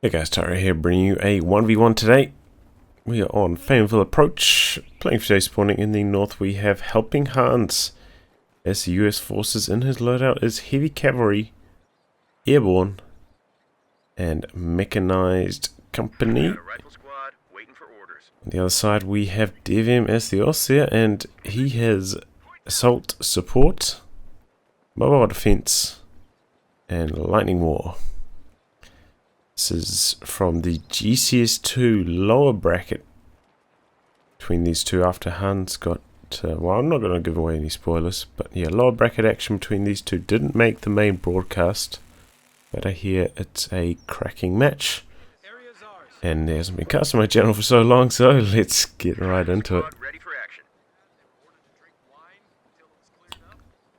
Hey guys, Tyra here, bringing you a 1v1 today. We are on Faymonville Approach. Playing for today's spawning in the north, we have HelpingHans. As the US forces in his loadout is heavy cavalry, airborne, and mechanized company. On the other side, we have DevM as the Osseer, and he has assault support, mobile defense, and lightning war. This is from the GCS2 lower bracket between these two after Hans got, well, I'm not going to give away any spoilers, but yeah, lower bracket action between these two didn't make the main broadcast, but I hear it's a cracking match. And there hasn't been cast on my channel for so long, so let's get right into it.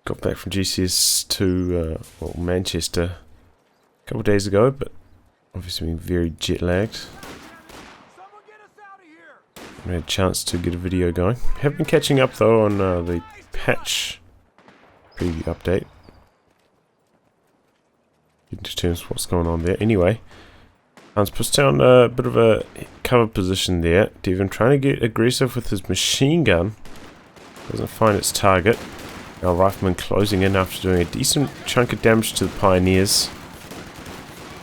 Got back from GCS2, well, Manchester a couple of days ago, but obviously been very jet lagged. I had a chance to get a video going. Have been catching up though on the patch preview update. Into terms of what's going on there. Anyway, Hans puts down a bit of a cover position there. DevM trying to get aggressive with his machine gun. Doesn't find its target. Now Rifleman closing in after doing a decent chunk of damage to the Pioneers.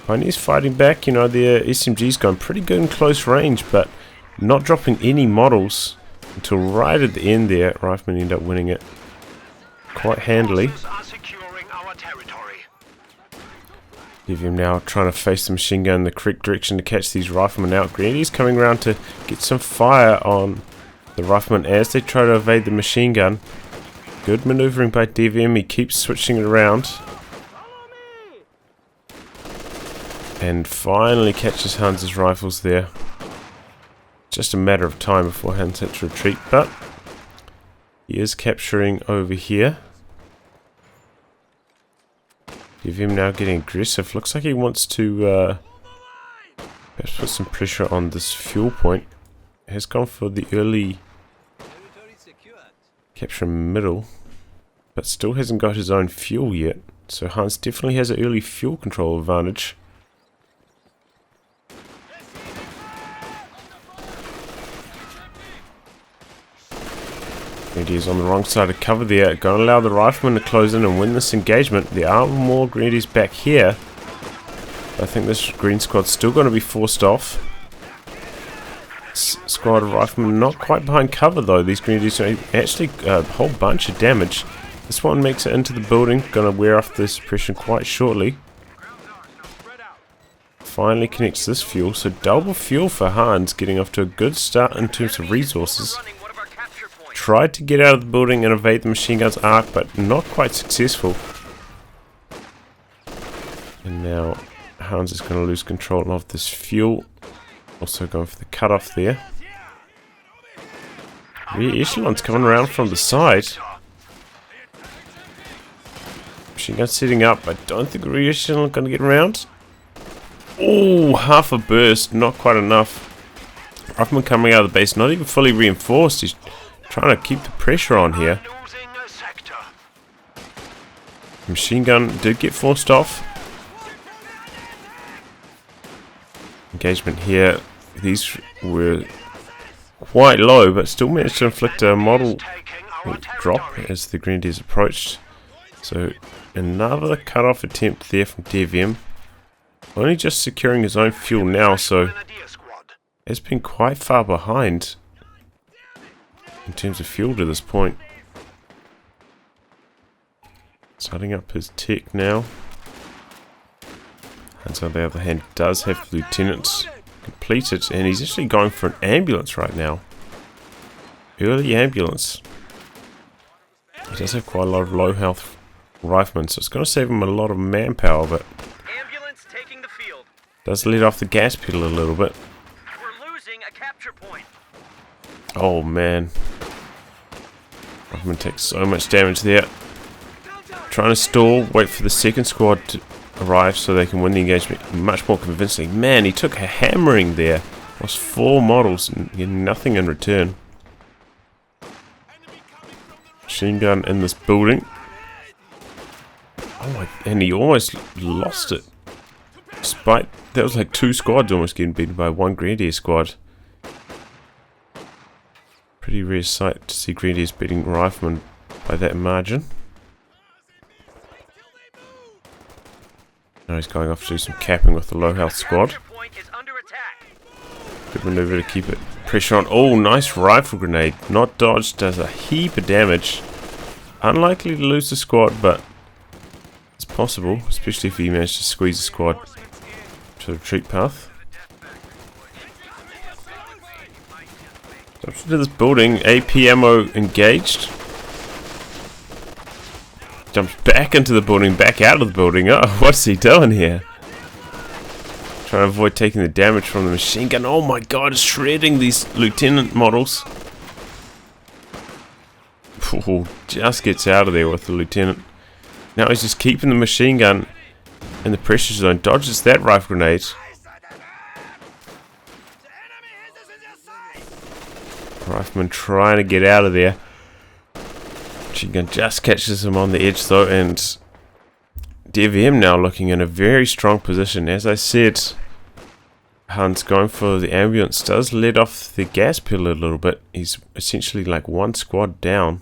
Pioneers fighting back, you know, their SMG's gone pretty good in close range, but not dropping any models until right at the end there. Rifleman end up winning it quite handily. DevM now trying to face the machine gun in the correct direction to catch these Riflemen out. Grandy's coming around to get some fire on the Riflemen as they try to evade the machine gun. Good maneuvering by DevM, he keeps switching it around. And finally catches Hans' rifles there. Just a matter of time before Hans had to retreat, but he is capturing over here. DevM now getting aggressive. Looks like he wants to perhaps put some pressure on this fuel point. Has gone for the early capture middle, but still hasn't got his own fuel yet. So Hans definitely has an early fuel control advantage. Grenadiers on the wrong side of cover there. Going to allow the Riflemen to close in and win this engagement. There are more Grenadiers back here. I think this green squad's still going to be forced off. Squad of Riflemen not quite behind cover though. These Grenadiers are actually a whole bunch of damage. This one makes it into the building. Going to wear off the suppression quite shortly. Finally connects this fuel. So double fuel for Hans, getting off to a good start in terms of resources. Tried to get out of the building and evade the machine gun's arc, but not quite successful. And now Hans is going to lose control of this fuel. Also going for the cutoff there. Rear echelon's coming around from the side. Machine gun setting up. I don't think the rear echelon is going to get around. Oh, half a burst, not quite enough. Rifleman coming out of the base, not even fully reinforced. He's trying to keep the pressure on here. Machine gun did get forced off. Engagement here. These were quite low, but still managed to inflict a model drop as the Grenadiers approached. So another cut-off attempt there from DevM. Only just securing his own fuel now, so it's been quite far behind in terms of fuel to this point. Starting up his tech now. And so on the other hand does have the lieutenant completed, and he's actually going for an ambulance right now. Early ambulance. He does have quite a lot of low health riflemen, so it's going to save him a lot of manpower, but ambulance taking the field. Does let off the gas pedal a little bit. We're losing a capture point. Oh man. Rifleman takes so much damage there. Trying to stall, wait for the second squad to arrive so they can win the engagement much more convincingly. Man, he took a hammering there. Lost 4 models and getting nothing in return. Machine gun in this building. Oh my, and he almost lost it. Despite, that was like 2 squads almost getting beaten by 1 Grenadier squad. Pretty rare sight to see Grenadiers beating Riflemen by that margin. Now he's going off to do some capping with the low health squad. Capture point is under attack. Good maneuver to keep it pressure on. Oh, nice rifle grenade. Not dodged, does a heap of damage. Unlikely to lose the squad, but it's possible, especially if he managed to squeeze the squad to the retreat path. Jumps into this building, AP ammo engaged. Jumps back into the building, back out of the building. Oh, what's he doing here? Trying to avoid taking the damage from the machine gun. Oh my god, it's shredding these lieutenant models. Ooh, just gets out of there with the lieutenant. Now he's just keeping the machine gun in the pressure zone. Dodges that rifle grenade. Rifleman trying to get out of there. Machine gun just catches him on the edge though, and DevM now looking in a very strong position. As I said, Hans going for the ambulance does let off the gas pedal a little bit. He's essentially like 1 squad down.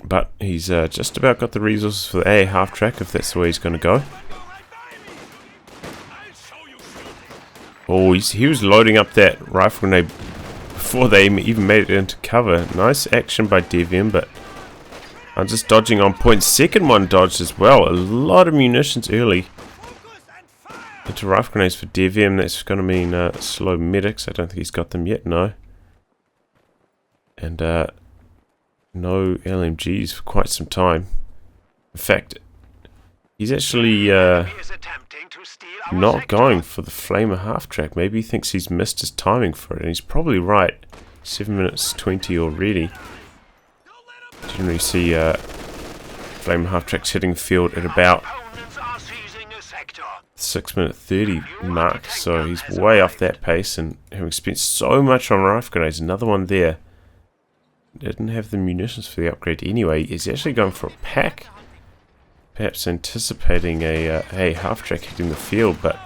But he's just about got the resources for the A half track if that's the way he's going to go. Oh, he was loading up that rifle grenade before they even made it into cover. Nice action by DevM, but I'm just dodging on point. Second one dodged as well. A lot of munitions early into rifle grenades for DevM. That's going to mean slow medics. I don't think he's got them yet, no. And no LMGs for quite some time. In fact, he's actually not going for the flamer half track. Maybe he thinks he's missed his timing for it, and he's probably right. 7 minutes 20 already. Generally see flamer half tracks hitting the field at about 6 minute 30 mark, so he's way off that pace, and having spent so much on rifle grenades, another one there. Didn't have the munitions for the upgrade anyway. He's actually going for a pack. Perhaps anticipating a half track hitting the field, but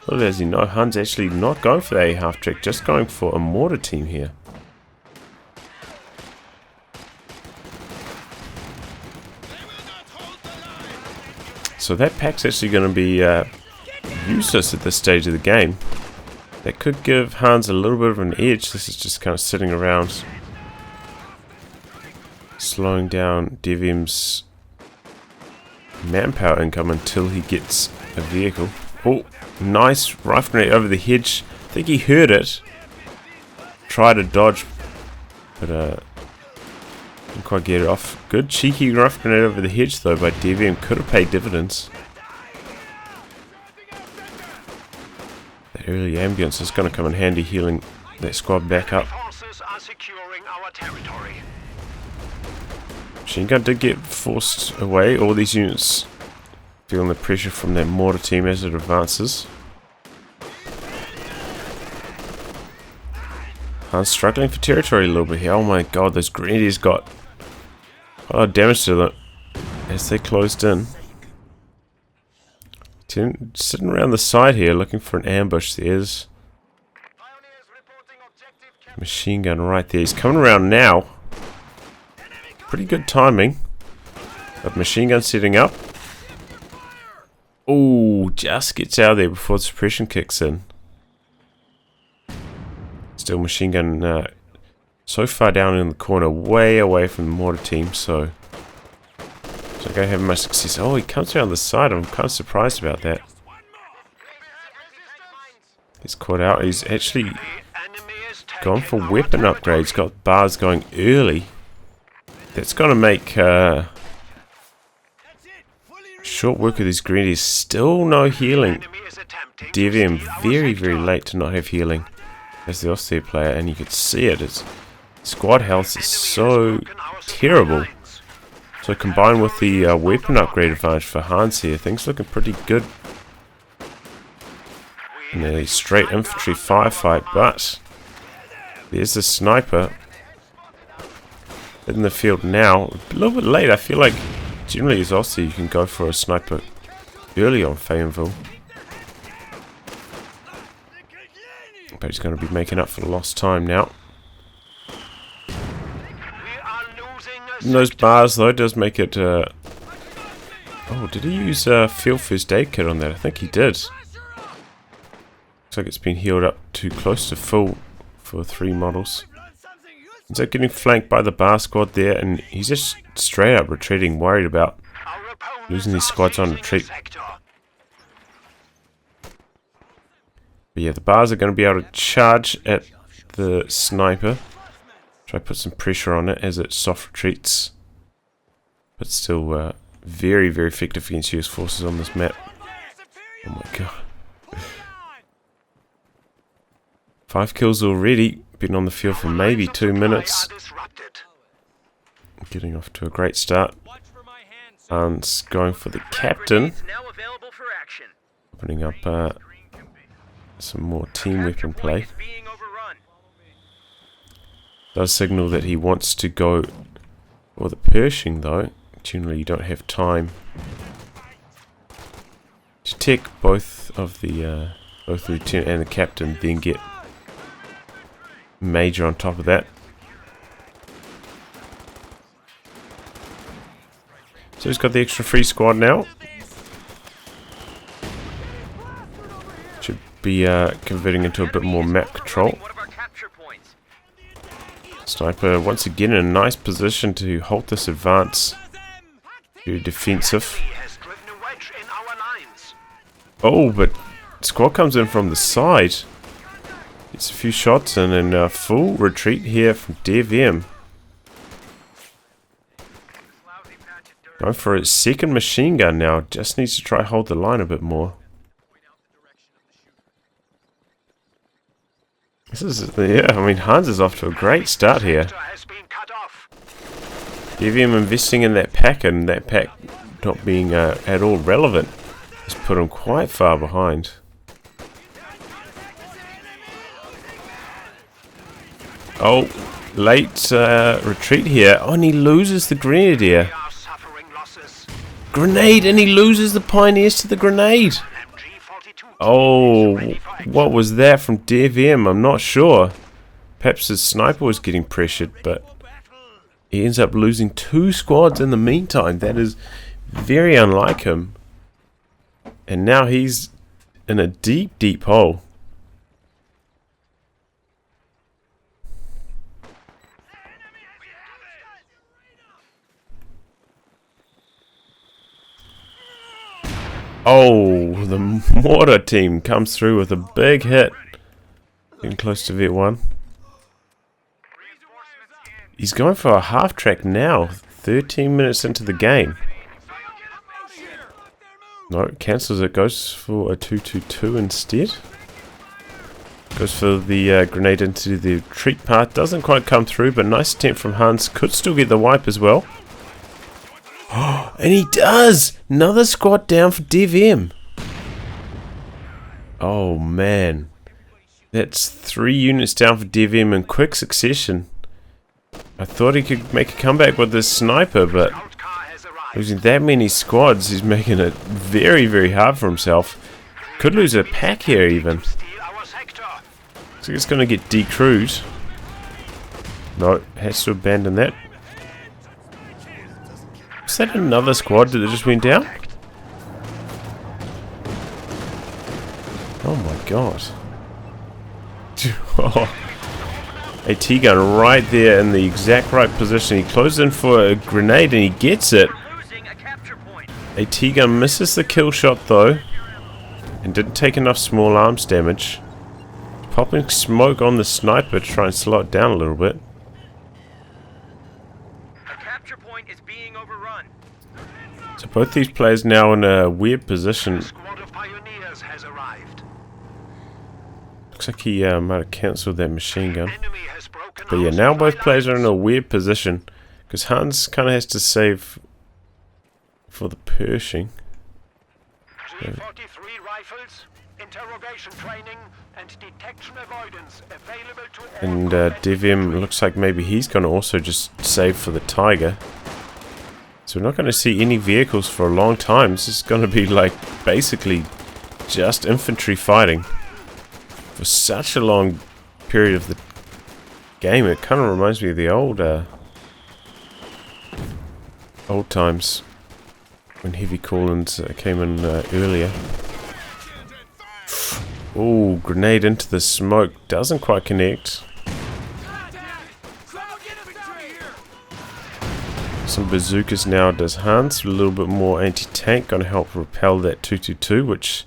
little as you know, Hans actually not going for the A half track, just going for a mortar team here. So that pack's actually going to be useless at this stage of the game. That could give Hans a little bit of an edge. This is just kind of sitting around, slowing down DevM's manpower income until he gets a vehicle. Oh, nice rifle grenade over the hedge. I think he heard it. Tried to dodge, but didn't quite get it off. Good cheeky rifle grenade over the hedge though by DevM. Could have paid dividends. That early ambulance is going to come in handy, healing that squad back up. Machine gun did get forced away. All these units feeling the pressure from that mortar team as it advances. Hans struggling for territory a little bit here. Oh my god, those Grenadiers got a lot of damage to them as they closed in. Sitting around the side here looking for an ambush. There's machine gun right there. He's coming around now. Pretty good timing. But machine gun setting up. Oh, just gets out of there before the suppression kicks in. Still machine gun so far down in the corner, way away from the mortar team, so it's not going to have much success. Oh, he comes around the side. I'm kind of surprised about that. He's caught out. He's actually gone for weapon upgrades. Got bars going early. That's going to make short work of these Grenadiers. Still no healing. DevM very, very late to not have healing as the Austere player, and you can see it. His squad health is so terrible. So combined with the weapon upgrade advantage for Hans here, things looking pretty good in a straight infantry firefight, but there's the sniper. in the field now. A little bit late. I feel like generally as Aussie you can go for a sniper early on Faymonville. But he's going to be making up for lost time now. And those bars though does make it... oh, did he use field first aid kit on that? I think he did. Looks like it's been healed up to close to full for 3 models. Ends up getting flanked by the bar squad there, and he's just straight up retreating, worried about losing these squads on retreat. But yeah, the bars are going to be able to charge at the sniper. Try to put some pressure on it as it soft retreats. But still very, very effective against US forces on this map. Oh my god. 5 kills already. Been on the field for maybe 2 minutes. Getting off to a great start. And going for the captain. Opening up some more team weapon play. Does signal that he wants to go for the Pershing though. Generally you don't have time to take both the lieutenant and the captain, then get major on top of that. So he's got the extra free squad now. Should be converting into a bit more map control. Sniper once again in a nice position to halt this advance. Very defensive. Oh, but squad comes in from the side. Gets a few shots and then a full retreat here from DevM. Going for his second machine gun now. Just needs to try hold the line a bit more. This is, yeah, I mean, Hans is off to a great start here. DevM investing in that pack, and that pack not being at all relevant has put him quite far behind. Oh, late retreat here. Oh, and he loses the grenadier. Grenade, and he loses the pioneers to the grenade. Oh, what was that from DevM? I'm not sure. Perhaps his sniper was getting pressured, but he ends up losing 2 squads in the meantime. That is very unlike him. And now he's in a deep, deep hole. Oh, the mortar team comes through with a big hit. Getting close to Vet 1. He's going for a half track now. 13 minutes into the game. No, cancels it. Goes for a 2-2-2 instead. Goes for the grenade into the retreat part. Doesn't quite come through, but nice attempt from Hans. Could still get the wipe as well. And he does! Another squad down for DevM. Oh man. That's 3 units down for DevM in quick succession. I thought he could make a comeback with this sniper, but losing that many squads, he's making it very, very hard for himself. Could lose a pack here even. So it's going to get decrewed. No, has to abandon that. Is that another squad that just went down? Oh my god. Oh. A T-gun right there in the exact right position. He closes in for a grenade and he gets it. A T-gun misses the kill shot though. And didn't take enough small arms damage. Popping smoke on the sniper to try and slow it down a little bit. So both these players now in a weird position. Looks like he might have cancelled that machine gun. But yeah, now both players are in a weird position. Because Hans kind of has to save for the Pershing. G43 rifles, interrogation training, and detection avoidance available to all. And DevM looks like maybe he's going to also just save for the Tiger. So we're not going to see any vehicles for a long time. This is going to be like basically just infantry fighting for such a long period of the game. It kind of reminds me of the old times when heavy call-ins came in earlier. Ooh, grenade into the smoke. Doesn't quite connect. Some bazookas now does Hans. A little bit more anti-tank. Going to help repel that 222, which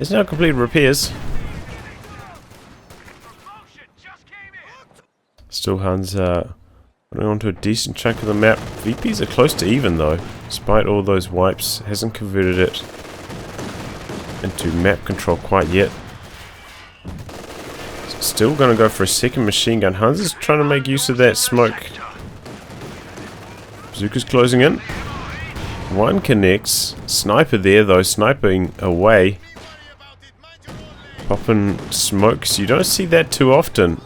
is now completed repairs. Still Hans running onto a decent chunk of the map. VPs are close to even though. Despite all those wipes, hasn't converted it into map control quite yet. Still going to go for a second machine gun. Hans is trying to make use of that smoke. Bazooka's closing in. One connects. Sniper there though, sniping away. Popping smokes. You don't see that too often.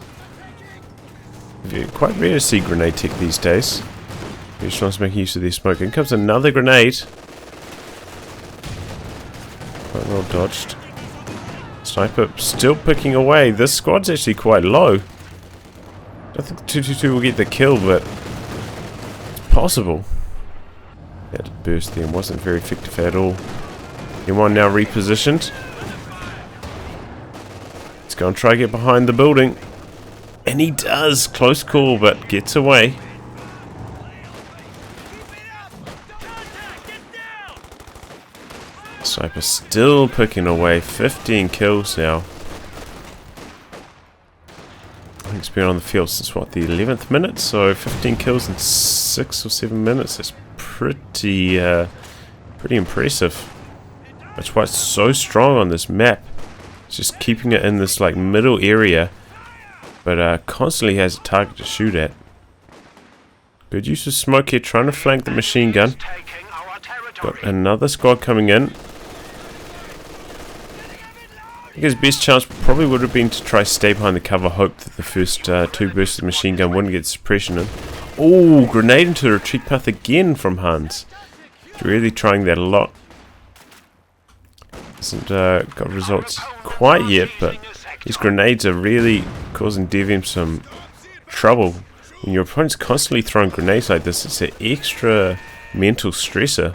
Quite rare to see grenade tech these days. Restaurants making use of their smoke. In comes another grenade. Quite well dodged. Sniper still picking away. This squad's actually quite low. I don't think 222 will get the kill, but it's possible. That burst there wasn't very effective at all. M1 now repositioned. Let's go and try to get behind the building. And he does. Close call, but gets away. Sniper still picking away. 15 kills now. I think it's been on the field since what, the 11th minute? So 15 kills in 6 or 7 minutes. That's pretty impressive. That's why it's so strong on this map. It's just keeping it in this like middle area, but constantly has a target to shoot at. Good use of smoke here, trying to flank the machine gun. Got another squad coming in. I think his best chance probably would have been to try stay behind the cover, hope that the first two bursts of the machine gun wouldn't get suppression in. Oh, grenade into the retreat path again from Hans. Really trying that a lot. Hasn't got results quite yet, but these grenades are really causing DevM some trouble. When your opponent's constantly throwing grenades like this, it's an extra mental stressor.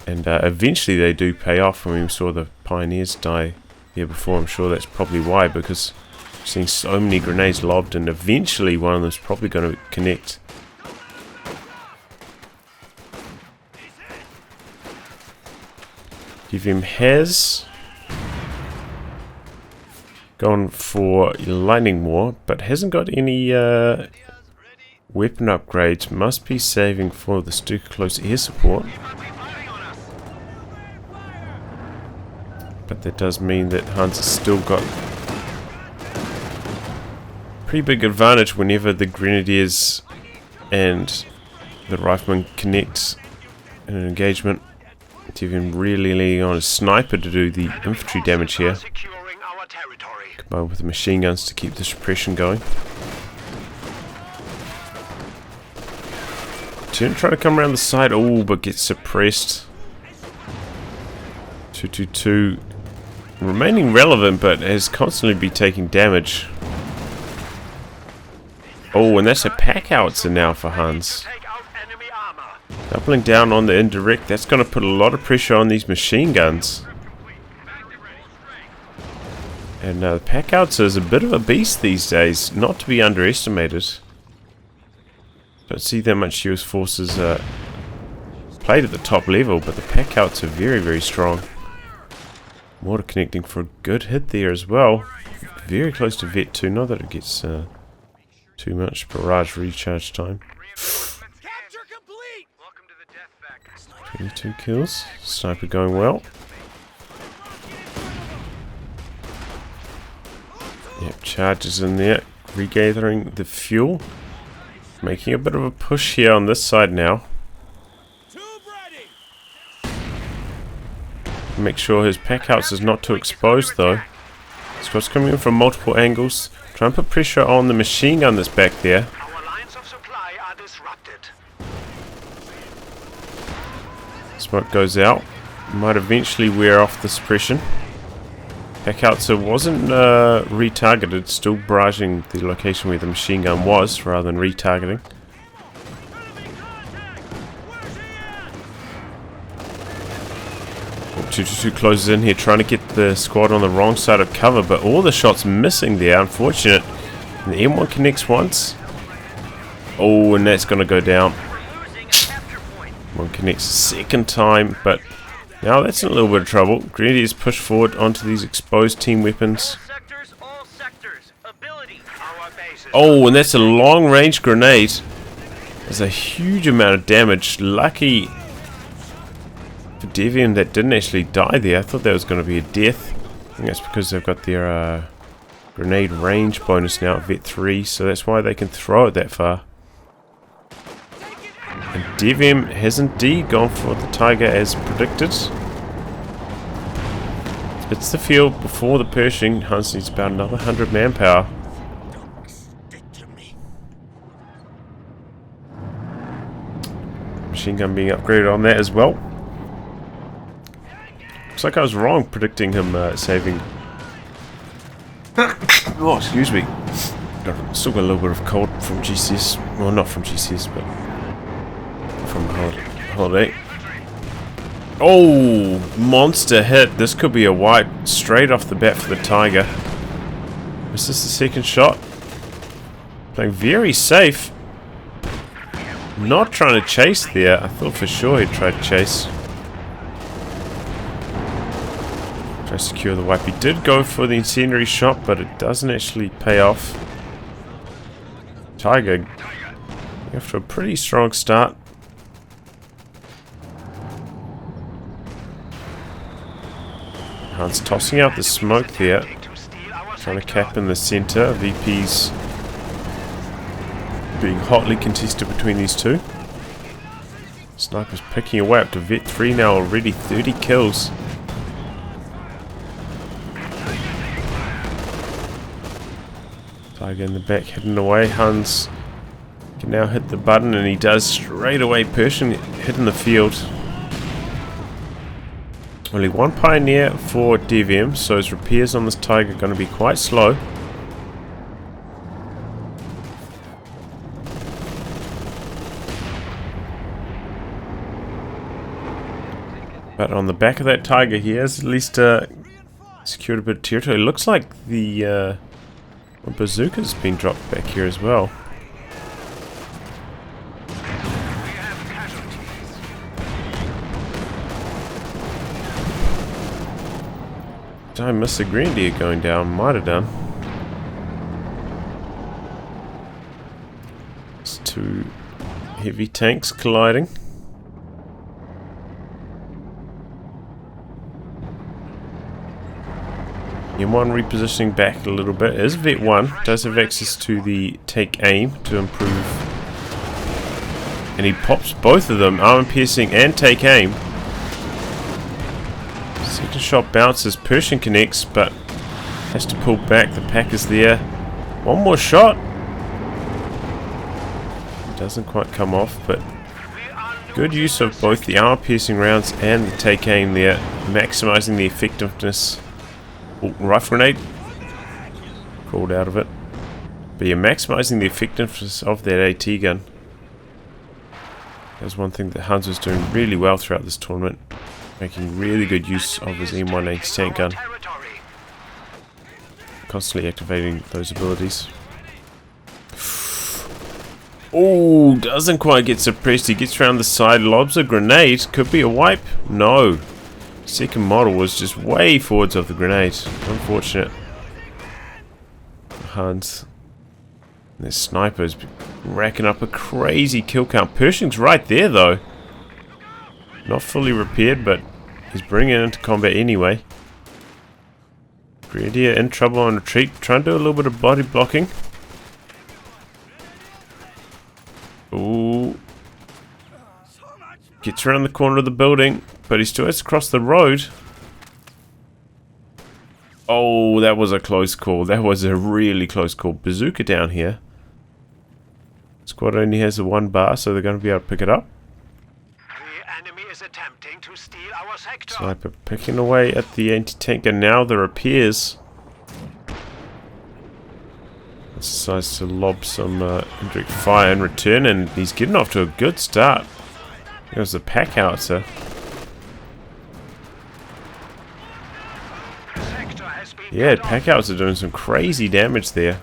And eventually they do pay off. When we saw the Pioneers die here before, I'm sure that's probably why, because we've seen so many grenades lobbed and eventually one of them's probably going to connect. DevM has gone for Lightning War, but hasn't got any weapon upgrades. Must be saving for the Stuka close air support. But that does mean that Hans has still got pretty big advantage whenever the Grenadiers and the Riflemen connect in an engagement. DevM really leaning on a sniper to do the infantry damage here. Combined with the machine guns to keep the suppression going. Try to come around the side, oh, but gets suppressed. 222 remaining relevant, but has constantly been taking damage. Oh, and that's a pack howitzer now for Hans. Doubling down on the indirect, that's going to put a lot of pressure on these machine guns. And the pack howitzer is a bit of a beast these days, not to be underestimated. Don't see that much US forces played at the top level, but the pack howitzer are very, very strong. Mortar connecting for a good hit there as well. Very close to Vet 2, not that it gets too much barrage recharge time. 22 kills. Sniper going well. Yep, charges in there. Regathering the fuel. Making a bit of a push here on this side now. Make sure his pack house is not too exposed though. Squad's coming in from multiple angles. Try and put pressure on the machine gun that's back there. Our lines of supply are disrupted. Smoke goes out. Might eventually wear off the suppression. Packhauser wasn't retargeted, still barraging the location where the machine gun was rather than retargeting. Oh, 222 closes in here trying to get the squad on the wrong side of cover, but all the shots missing there, unfortunate. And the M1 connects once. Oh, and that's going to go down. One connects a second time, but now that's in a little bit of trouble. Grenadiers push forward onto these exposed team weapons. All sectors, ability. Oh, and that's a long-range grenade. There's a huge amount of damage. Lucky for DevM that didn't actually die there. I thought that was going to be a death. I think that's because they've got their grenade range bonus now at Vet 3, so that's why they can throw it that far. And DevM has indeed gone for the Tiger as predicted. It's the field before the Pershing. Hans needs about another 100 manpower. Machine gun being upgraded on that as well. Looks like I was wrong predicting him saving. Oh, excuse me. Still got a little bit of cold from GCS. Well, not from GCS, but from holiday. Oh, monster hit. This could be a wipe straight off the bat for the Tiger. Is this the second shot? Playing very safe. Not trying to chase there. I thought for sure he'd try to chase. Try to secure the wipe. He did go for the incendiary shot, but it doesn't actually pay off. Tiger after a pretty strong start. Hans tossing out the smoke there. Trying to cap in the center. VP's being hotly contested between these two. Sniper's picking away up to Vet 3 now, already 30 kills. Tiger in the back heading away. Hans can now hit the button, and he does straight away. Pershing hitting the field. Only one Pioneer for DevM, so his repairs on this Tiger are going to be quite slow. But on the back of that Tiger, he has at least secured a bit of territory. It looks like the bazooka's been dropped back here as well. Did I miss a Grenadier going down? Might have done. It's two heavy tanks colliding. M1 repositioning back a little bit. Is Vet 1. Does have access to the take aim to improve. And he pops both of them, armor piercing and take aim. Second shot bounces, Pershing connects, but has to pull back. The pack is there. One more shot. Doesn't quite come off, but good use of both the armor piercing rounds and the take aim there, maximizing the effectiveness. Oh, rifle grenade. Crawled out of it. But you're maximizing the effectiveness of that AT gun. That's one thing that Hans was doing really well throughout this tournament. Making really good use of his M1 anti-tank gun. Constantly activating those abilities. Oh, doesn't quite get suppressed. He gets around the side, lobs a grenade. Could be a wipe. No. Second model was just way forwards of the grenade. Unfortunate. Hans. Their snipers racking up a crazy kill count. Pershing's right there though. Not fully repaired, but he's bringing it into combat anyway. Grenadier in trouble on retreat. Trying to do a little bit of body blocking. Ooh. Gets around the corner of the building, but he still has to cross the road. Oh, that was a close call. That was a really close call. Bazooka down here. Squad only has the 1 bar, so they're going to be able to pick it up. The enemy is attempting to steal our sector. Sniper picking away at the anti-tank, and now the repairs. Decides to lob some indirect fire in return, and he's getting off to a good start. There's the pack howitzer. Yeah, pack howitzer doing some crazy damage there.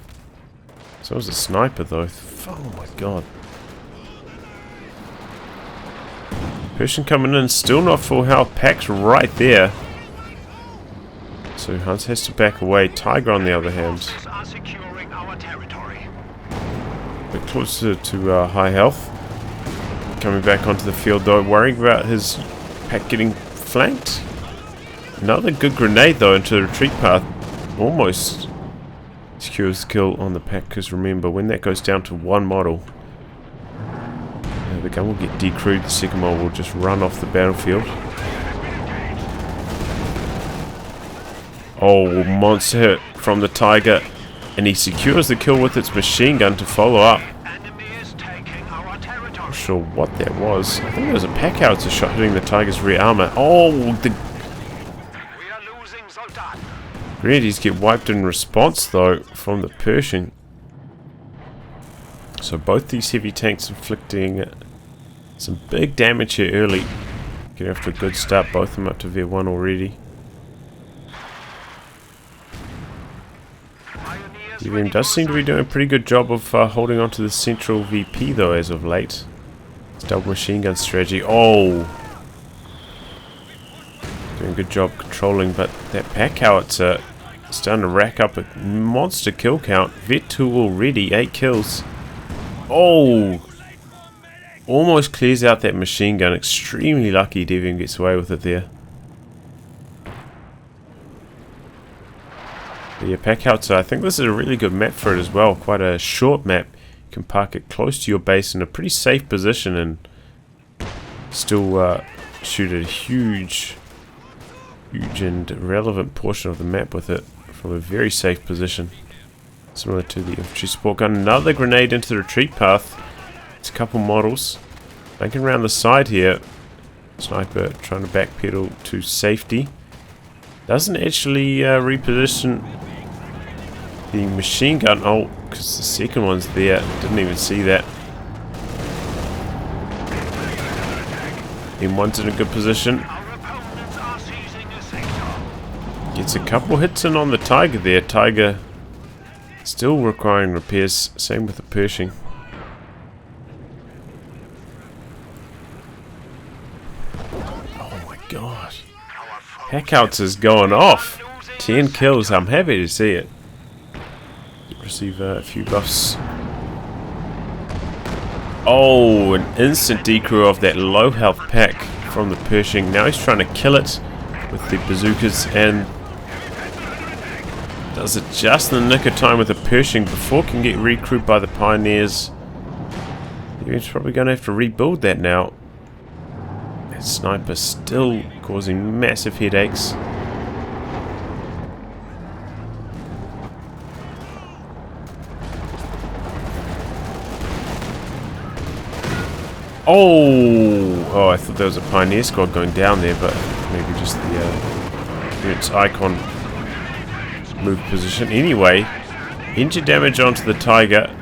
So was the sniper though. Oh my god. Persian coming in, still not full health. Pack's right there. So Hans has to back away. Tiger on the other hand. A bit closer to high health. Coming back onto the field though, worrying about his pack getting flanked. Another good grenade though into the retreat path. Almost secures the kill on the pack, because remember, when that goes down to 1 model, the gun will get decrewed, the second model will just run off the battlefield. Oh, monster hit from the Tiger, and he secures the kill with its machine gun to follow up. Not sure what that was. I think there was a pack howitzer shot hitting the Tiger's rear armor. Oh, the Grenadiers get wiped in response though from the Pershing. So both these heavy tanks inflicting some big damage here early. Getting off to a good start, both of them up to V1 already. DevM does seem to be doing a pretty good job of holding on to the central VP though as of late. It's double machine gun strategy. Oh! Doing a good job controlling, but that pack howitzer is starting to rack up a monster kill count. Vet 2 already, 8 kills. Oh! Almost clears out that machine gun. Extremely lucky DevM gets away with it there. But yeah, pack howitzer, I think this is a really good map for it as well. Quite a short map. You can park it close to your base in a pretty safe position and still shoot a huge and relevant portion of the map with it from a very safe position, similar to the infantry support gun. Another grenade into the retreat path. It's a couple models flanking around the side here. Sniper trying to backpedal to safety. Doesn't actually reposition the machine gun. Oh, because the second one's there. Didn't even see that. M1's in a good position. Gets a couple hits in on the Tiger there. Tiger still requiring repairs. Same with the Pershing. Oh my god. Pack howitzer's going off. 10 kills. I'm happy to see it. Receive a few buffs. Oh, an instant decrew of that low health pack from the Pershing. Now he's trying to kill it with the bazookas, and does it just in the nick of time with the Pershing before it can get recruited by the Pioneers. He's probably going to have to rebuild that now. That sniper still causing massive headaches. Oh, I thought there was a Pioneer squad going down there, but maybe just the unit's icon move position. Anyway, injured damage onto the Tiger.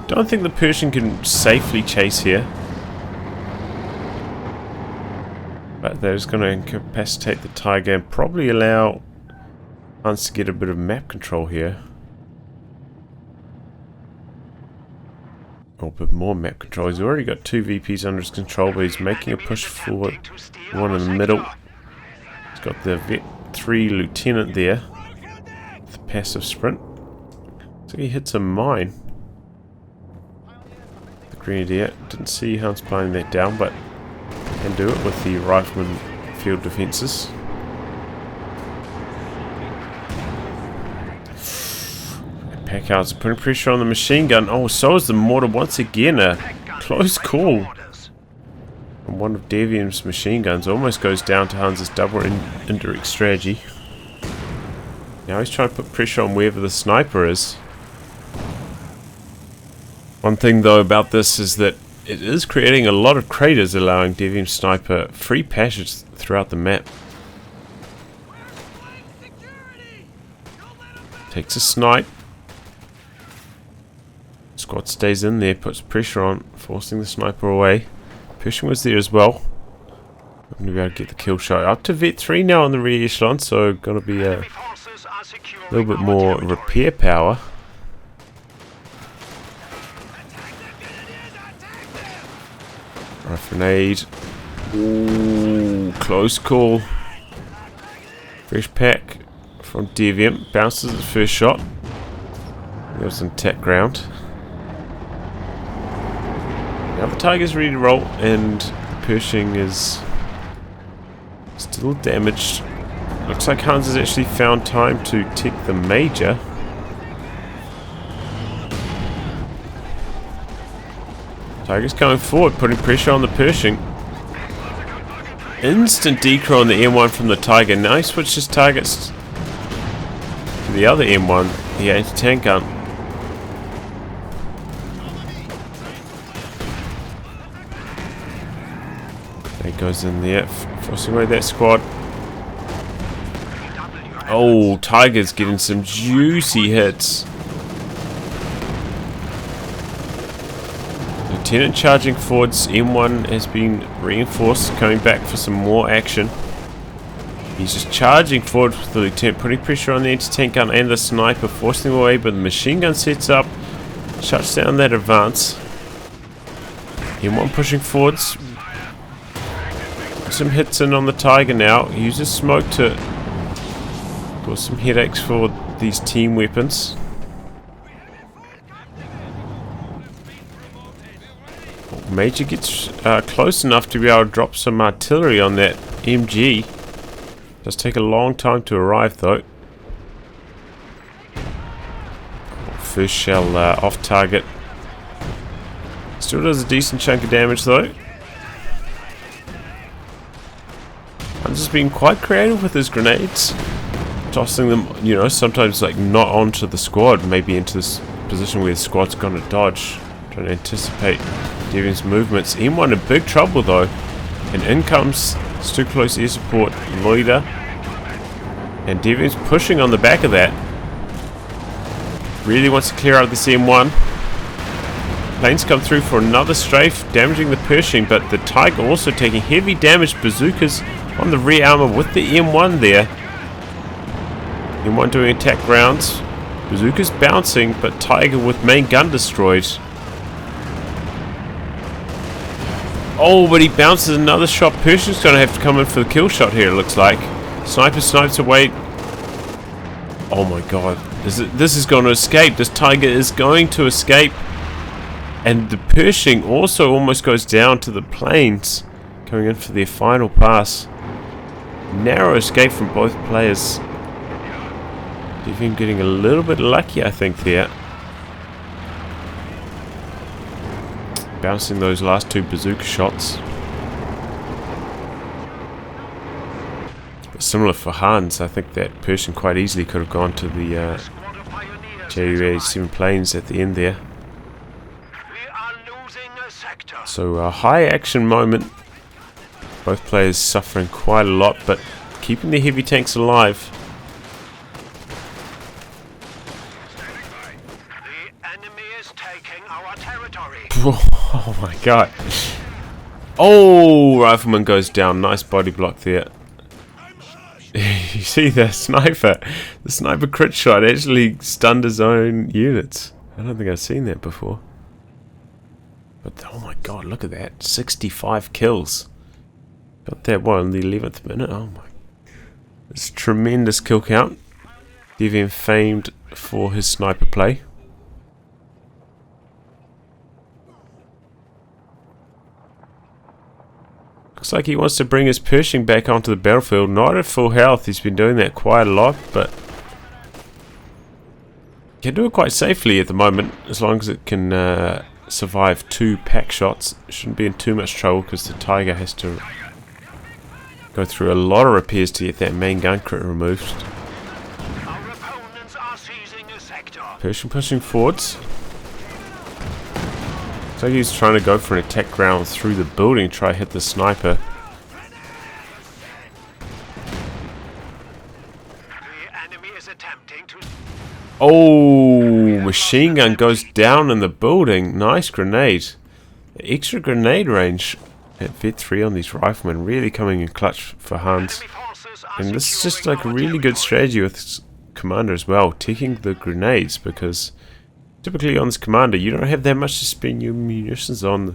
Don't think the Pershing can safely chase here, but they're just going to incapacitate the Tiger and probably allow us to get a bit of map control here. Oh, but more map control. He's already got 2 VPs under his control, but he's making a push forward. One in the middle. He's got the Vet 3 Lieutenant there. The passive sprint. So he hits a mine. The Grenadier. Didn't see Hans planning that down, but can do it with the Rifleman field defences. Pack howitzer putting pressure on the machine gun. Oh, so is the mortar once again. A close call. And one of DevM's machine guns almost goes down to Hans's double indirect strategy. Now he's trying to put pressure on wherever the sniper is. One thing though about this is that it is creating a lot of craters, allowing DevM sniper free passage throughout the map. Takes a snipe. Squad stays in there, puts pressure on, forcing the sniper away. Pershing was there as well. I'm going to be able to get the kill shot. Up to Vet 3 now on the rear echelon, so going to be a little bit more repair power. Rifle grenade. Ooh, close call. Fresh pack from DevM. Bounces its first shot. There was some tech ground. Now the Tiger's ready to roll, and the Pershing is still damaged. Looks like Hans has actually found time to take the Major. Tiger's going forward, putting pressure on the Pershing. Instant decoy on the M1 from the Tiger. Now he switches targets to the other M1, the anti-tank gun. It goes in there, forcing away that squad. Oh, Tiger's getting some juicy hits. Lieutenant charging forwards. M1 has been reinforced, coming back for some more action. He's just charging forward with the lieutenant, putting pressure on the anti-tank gun and the sniper, forcing them away, but the machine gun sets up, shuts down that advance. M1 pushing forwards. Some hits in on the Tiger now. He uses smoke to cause some headaches for these team weapons. Major gets close enough to be able to drop some artillery on that MG. Does take a long time to arrive though. First shell off target. Still does a decent chunk of damage though. Hans has been quite creative with his grenades. Tossing them, you know, sometimes like not onto the squad, maybe into this position where the squad's gonna dodge. Trying to anticipate DevM's movements. M1 in big trouble though. And in comes too close air support loiter. And DevM's pushing on the back of that. Really wants to clear out this M1. Planes come through for another strafe, damaging the Pershing, but the Tiger also taking heavy damage. Bazookas on the rear armor with the M1 there. M1 doing attack rounds. Bazookas bouncing, but Tiger with main gun destroyed. Oh, but he bounces another shot. Pershing's going to have to come in for the kill shot here, it looks like. Sniper snipes away. Oh my god. This is going to escape. This Tiger is going to escape. And the Pershing also almost goes down to the planes. Coming in for their final pass. Narrow escape from both players. DevM getting a little bit lucky, I think, there. Bouncing those last two bazooka shots. But similar for Hans, I think that Pershing quite easily could have gone to the JUA-7 planes at the end there. So a high action moment. Both players suffering quite a lot, but keeping the heavy tanks alive. The enemy is taking our territory. Oh my god. Oh, Rifleman goes down. Nice body block there. You see the sniper. The sniper crit shot actually stunned his own units. I don't think I've seen that before. But oh my god, look at that. 65 kills. Got that one in the 11th minute. Oh my. It's a tremendous kill count. DevM famed for his sniper play. Looks like he wants to bring his Pershing back onto the battlefield. Not at full health. He's been doing that quite a lot, but can do it quite safely at the moment, as long as it can survive 2 pack shots. Shouldn't be in too much trouble because the Tiger has to go through a lot of repairs to get that main gun crit removed. Pushing forwards. Looks like he's trying to go for an attack round through the building, try to hit the sniper. The enemy is attempting to... Oh, machine gun goes down in the building. Nice grenade. Extra grenade range at Vet 3 on these riflemen, really coming in clutch for Hans. Enemy forces are And this is just securing like a our really good territory. strategy with this commander as well, taking the grenades, because typically on this commander you don't have that much to spend your munitions on.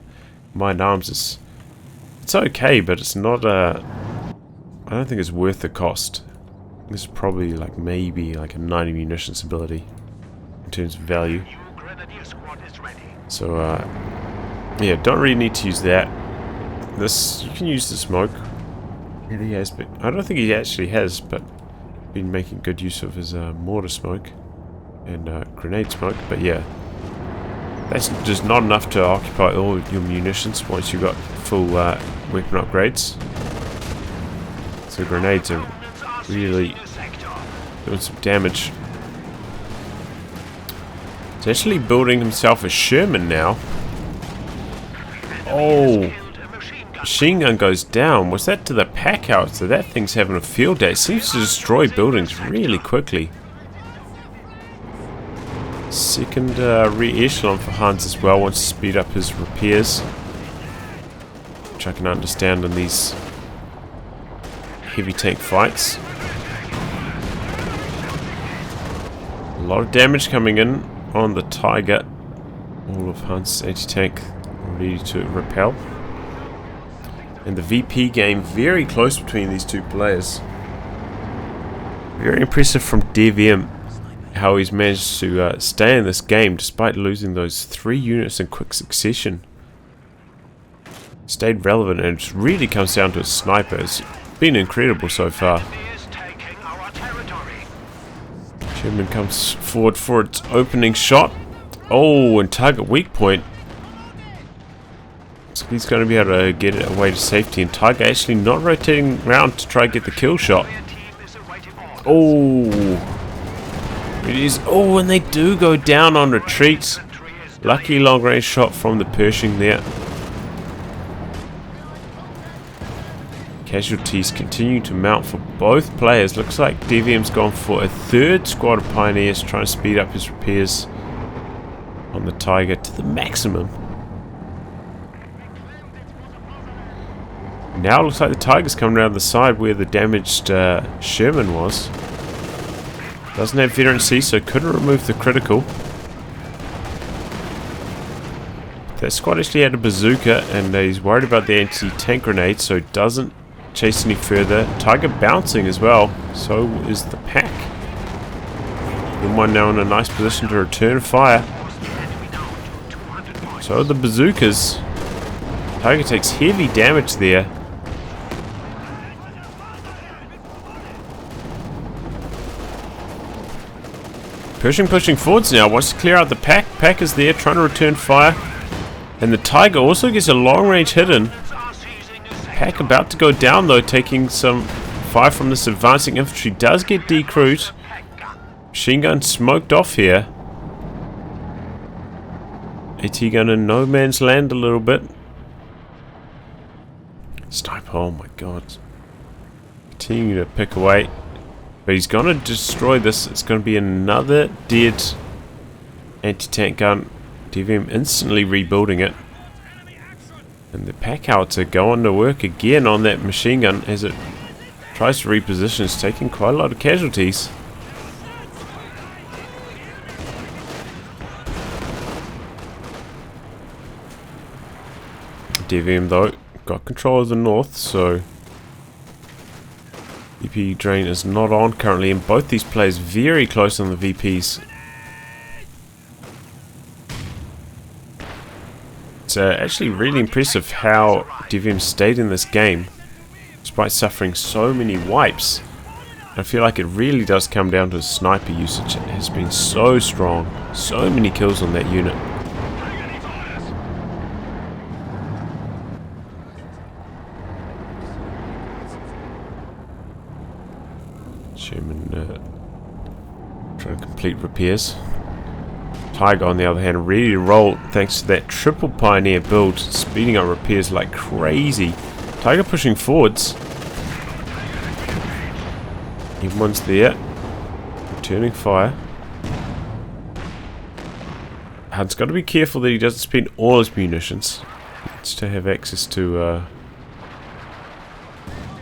Mind arms it's okay, but it's not I don't think it's worth the cost. This is probably like maybe like a 90 munitions ability in terms of value. New grenadier squad is ready. So yeah, don't really need to use that. This, you can use the smoke. He has, but I don't think he actually has, but been making good use of his mortar smoke and grenade smoke. But yeah, that's just not enough to occupy all your munitions once you've got full weapon upgrades. So grenades are really doing some damage. He's actually building himself a Sherman now. Oh, machine gun goes down. Was that to the pack out? So that thing's having a field day. It seems to destroy buildings really quickly. Second re-echelon for Hans as well. Wants to speed up his repairs, which I can understand in these heavy tank fights. A lot of damage coming in on the Tiger. All of Hans' anti-tank ready to repel. And the VP game very close between these two players. Very impressive from DevM how he's managed to stay in this game despite losing those 3 units in quick succession. Stayed relevant, and it really comes down to a sniper. It's been incredible so far. Enemy is taking our territory. Sherman comes forward for its opening shot. Oh, and target weak point. So he's going to be able to get it away to safety, and Tiger actually not rotating around to try and get the kill shot. Their team is awaiting orders. Oh, it is. Oh, and they do go down on retreat. Lucky long range shot from the Pershing there. Casualties continue to mount for both players. Looks like DVM's gone for a 3rd squad of Pioneers, trying to speed up his repairs on the Tiger to the maximum. Now it looks like the Tiger's coming around the side where the damaged Sherman was. Doesn't have veteran C, so couldn't remove the critical. That squad actually had a bazooka, and he's worried about the anti-tank grenade, so doesn't chase any further. Tiger bouncing as well, so is the pack. Then one now in a nice position to return fire. So the bazookas. Tiger takes heavy damage there. Pushing forwards now. Wants to clear out the pack. Pack is there trying to return fire. And the Tiger also gets a long range hit in. Pack about to go down though, taking some fire from this advancing infantry. Does get decrewed. Machine gun smoked off here. AT gun in no man's land a little bit. Sniper, oh my god. Continuing to pick away. But he's going to destroy this. It's going to be another dead anti-tank gun. DVM instantly rebuilding it. And the pack outs are going to work again on that machine gun as it tries to reposition. It's taking quite a lot of casualties. DVM though got control of the north, so VP drain is not on currently, and both these players very close on the VPs. It's actually really impressive how DevM stayed in this game despite suffering so many wipes. I feel like it really does come down to sniper usage. It has been so strong, so many kills on that unit. Sherman trying to complete repairs. Tiger, on the other hand, ready to roll thanks to that triple Pioneer build, speeding up repairs like crazy. Tiger pushing forwards. Everyone's there. Returning fire. Hunt's got to be careful that he doesn't spend all his munitions. Needs to have access to a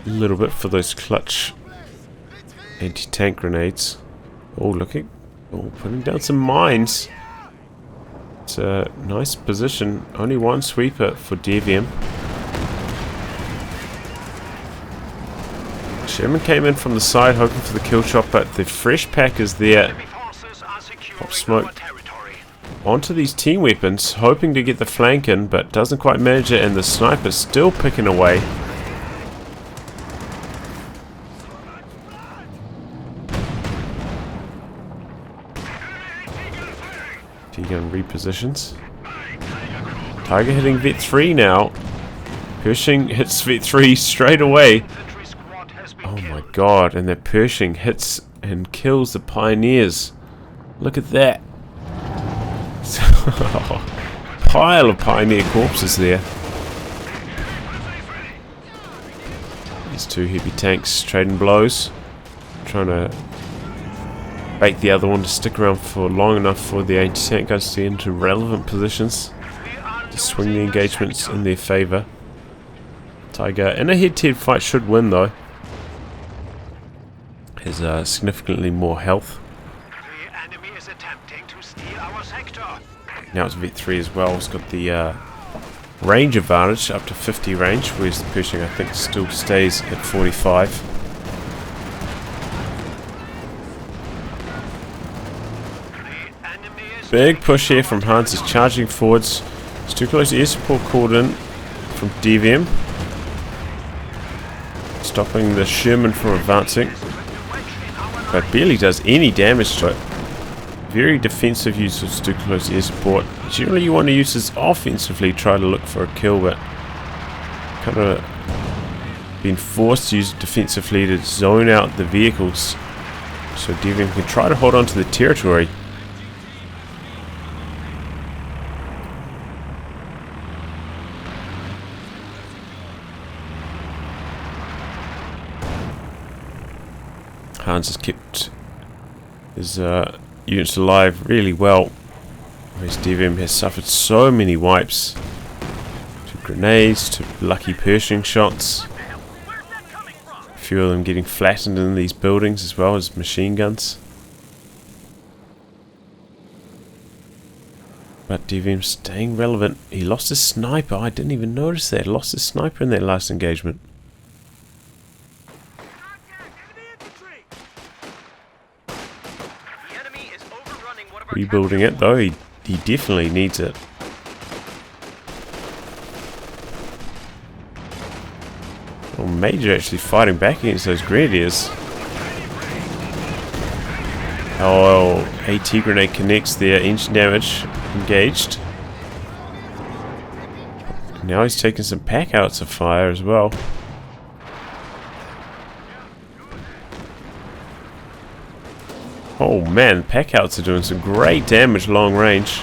little bit for those clutch anti-tank grenades. Oh, looking. Oh, putting down some mines. It's a nice position. Only one sweeper for DevM. Sherman came in from the side hoping for the kill shot, but the fresh pack is there. Pop smoke onto these team weapons, hoping to get the flank in, but doesn't quite manage it, and the sniper's still picking away. T-gun repositions. Tiger hitting Vet 3 now. Pershing hits Vet 3 straight away. Oh my god, and that Pershing hits and kills the Pioneers. Look at that. Pile of Pioneer corpses there. These two heavy tanks trading blows. Trying to bait the other one to stick around for long enough for the anti-tank guns to get into relevant positions to swing the engagements in their favour. Tiger in a head-to-head fight should win though. Has significantly more health. Now it's Vet 3 as well. It's got the range advantage up to 50 range, whereas the Pershing I think still stays at 45. Big push here from Hans. He's charging forwards. It's too close. Air support called in from DevM, stopping the Sherman from advancing, but barely does any damage to it. Very defensive use of too close air support. Generally you want to use this offensively, try to look for a kill, but kind of being forced to use it defensively to zone out the vehicles so DevM can try to hold on to the territory. Hans has kept his units alive really well, whereas DevM has suffered so many wipes to grenades, to lucky Pershing shots, a few of them getting flattened in these buildings as well as machine guns. But DevM staying relevant. He lost his sniper. I didn't even notice that. Lost his sniper in that last engagement. Rebuilding it though, he definitely needs it. Well, Major actually fighting back against those Grenadiers. Oh, AT grenade connects there, engine damage, engaged. Now he's taking some pack outs of fire as well. Oh man, pack outs are doing some great damage long range.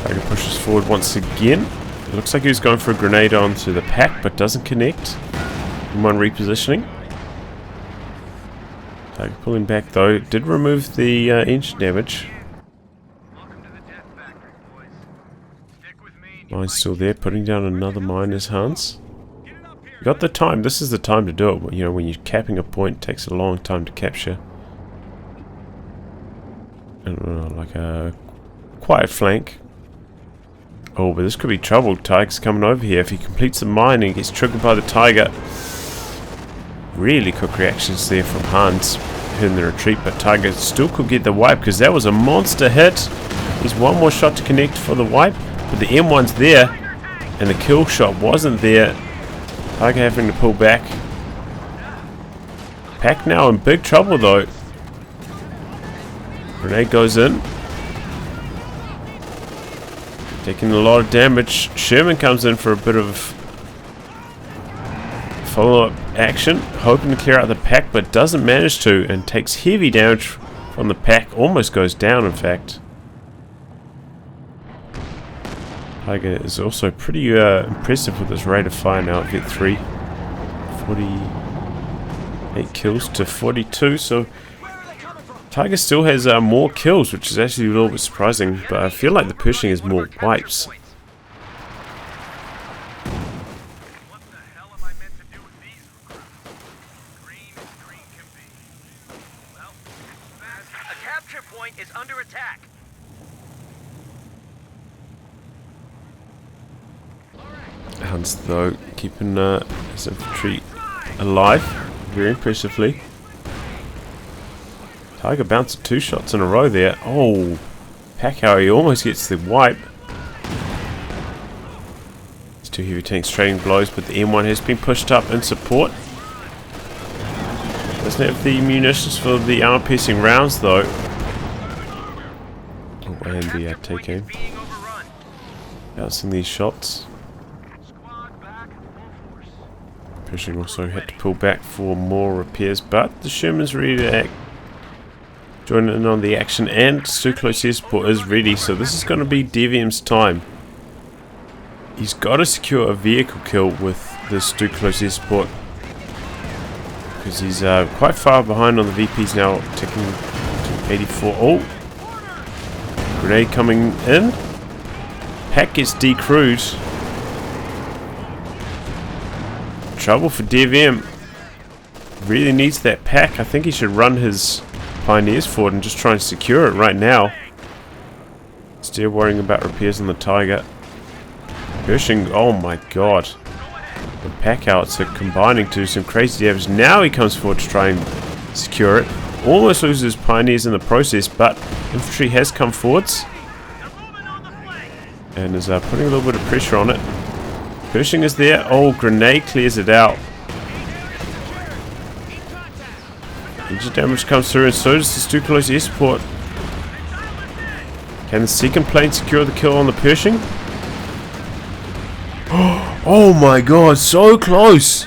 Tiger pushes forward once again. It looks like he was going for a grenade onto the pack, but doesn't connect. One repositioning. Tiger pulling back though. Did remove the engine damage. Mine's still there, putting down another mine as Hans. Got the time. This is the time to do it. You know, when you're capping a point, it takes a long time to capture. I don't know, like a quiet flank. Oh, but this could be trouble. Tiger's coming over here. If he completes the mine and he gets triggered by the Tiger. Really quick reactions there from Hans in the retreat, but Tiger still could get the wipe because that was a monster hit. There's one more shot to connect for the wipe, but the M1's there and the kill shot wasn't there. Tiger having to pull back. Pack now in big trouble though. Grenade goes in. Taking a lot of damage. Sherman comes in for a bit of follow-up action. Hoping to clear out the pack but doesn't manage to, and takes heavy damage from the pack. Almost goes down, in fact. Tiger is also pretty impressive with his rate of fire now at Vet 3. 48 kills to 42, so Tiger still has more kills, which is actually a little bit surprising, but I feel like the Pershing has more wipes. What the hell am I meant to do with these recruits? Green as green can be. Well, a capture point is under attack. Hans, though, keeping his infantry alive very impressively. Tiger bounced 2 shots in a row there. Oh, Packow, he almost gets the wipe. These 2 heavy tanks trading blows, but the M1 has been pushed up in support. Doesn't have the munitions for the armor-piercing rounds, though. Oh, and the take aim. Bouncing these shots. Pershing also had to pull back for more repairs, but the Sherman's ready to act. Join in on the action, and too close air support is ready, so this is going to be DevM's time. He's got to secure a vehicle kill with this too close air support, because he's quite far behind on the VPs now, ticking to 84. Oh! Grenade coming in. Pack gets decrewed. Trouble for DevM. Really needs that pack. I think he should run his Pioneers forward and just try and secure it right now. Still worrying about repairs on the Tiger. Pershing, oh my god. The pack outs are combining to do some crazy damage. Now he comes forward to try and secure it. Almost loses Pioneers in the process, but infantry has come forwards. And is putting a little bit of pressure on it. Pershing is there. Oh, grenade clears it out. Engine damage comes through, and so does the too close air support. Can the second plane secure the kill on the Pershing? Oh my god, so close!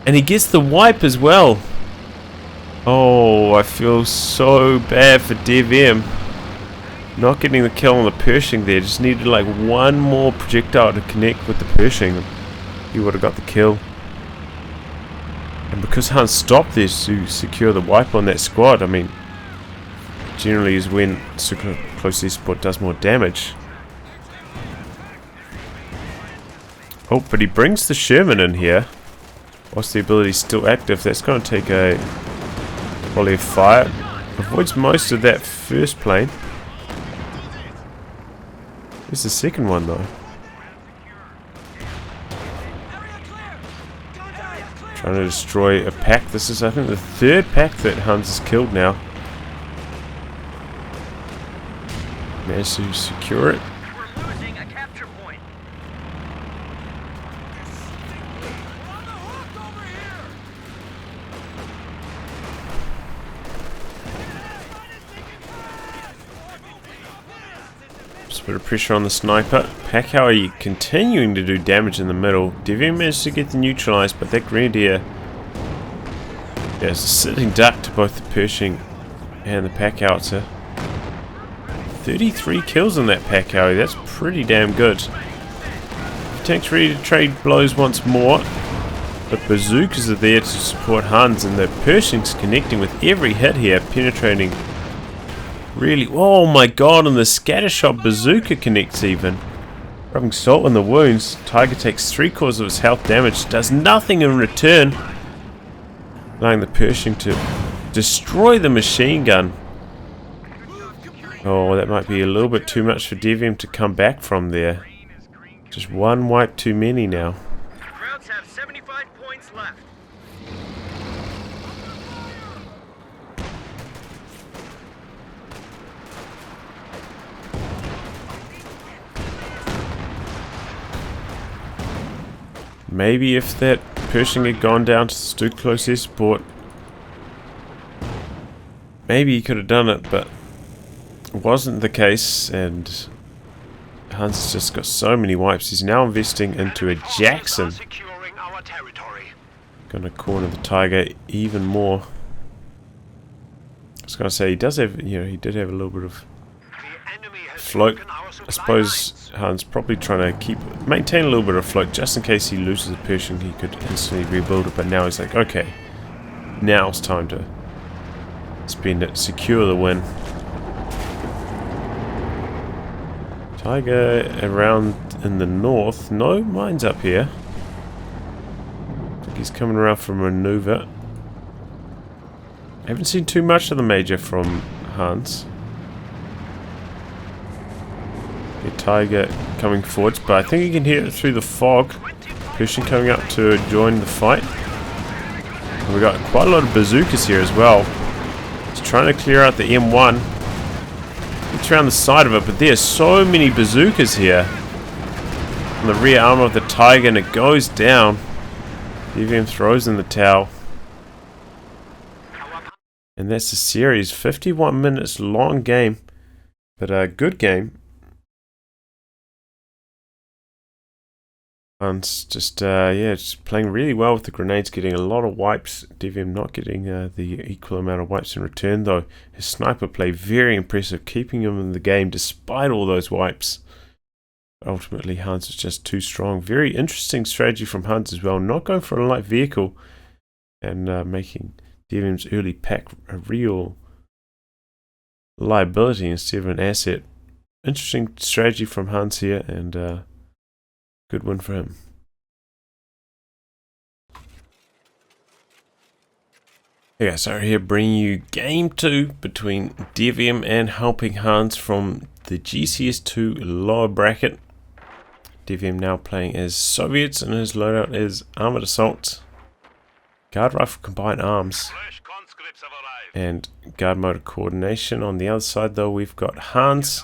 And he gets the wipe as well. Oh, I feel so bad for DevM. Not getting the kill on the Pershing there. Just needed like one more projectile to connect with the Pershing. He would have got the kill. And because Hans stopped this to secure the wipe on that squad, I mean, generally is when super close air support does more damage. Oh, but he brings the Sherman in here. Whilst the ability is still active, that's going to take a volley of fire. Avoids most of that first plane. There's the second one though. Trying to destroy a pack. This is, I think, the 3rd pack that Hans has killed now. Managed to secure it. We're losing a capture point. Just a bit of pressure on the sniper. Packow continuing to do damage in the middle. DevM managed to get the neutralized, but that Grenadier is a sitting duck to both the Pershing and the Packowitzer. 33 kills on that Packow. That's pretty damn good. Tanks ready to trade blows once more, but bazookas are there to support Hans, and the Pershing's connecting with every hit here, penetrating. Really, oh my god, and the scattershot bazooka connects even. Rubbing salt in the wounds, Tiger takes 3/4 of his health damage, does nothing in return, allowing the Pershing to destroy the machine gun. Oh, that might be a little bit too much for DevM to come back from there. Just one wipe too many now. Krauts have 75 points left. Maybe if that Pershing had gone down to too close air support, maybe he could have done it, but it wasn't the case, and Hans has just got so many wipes. He's now investing into a Jackson. Gonna corner the Tiger even more. was going to say, he does have, you know, he did have a little bit of The enemy has float. broken our I supply suppose lines. Hans probably trying to maintain a little bit of float just in case he loses a Pershing. He could instantly rebuild it, but now he's like, okay, now's time to spend it, secure the win. Tiger around in the north. No mines up here. I think he's coming around for a maneuver. I haven't seen too much of the Major from Hans. The Tiger coming forwards, but I think you can hear it through the fog. Pershing coming up to join the fight. And we got quite a lot of bazookas here as well. He's trying to clear out the M1. It's around the side of it, but there's so many bazookas here. On the rear arm of the Tiger, and it goes down. DevM throws in the towel. And that's the series. 51 minutes long game, but a good game. And just just playing really well with the grenades, getting a lot of wipes. DevM not getting the equal amount of wipes in return, though. His sniper play very impressive, keeping him in the game despite all those wipes. Ultimately, Hans was just too strong. Very interesting strategy from Hans as well, not going for a light vehicle and making DevM's early pack a real liability instead of an asset. Interesting strategy from Hans here, and good win for him. Yeah, so here bringing you game 2 between DevM and HelpingHans from the GCS2 lower bracket. DevM now playing as Soviets, and his loadout is Armored Assault, Guard Rifle Combined Arms, and Guard Motor Coordination. On the other side though, we've got Hans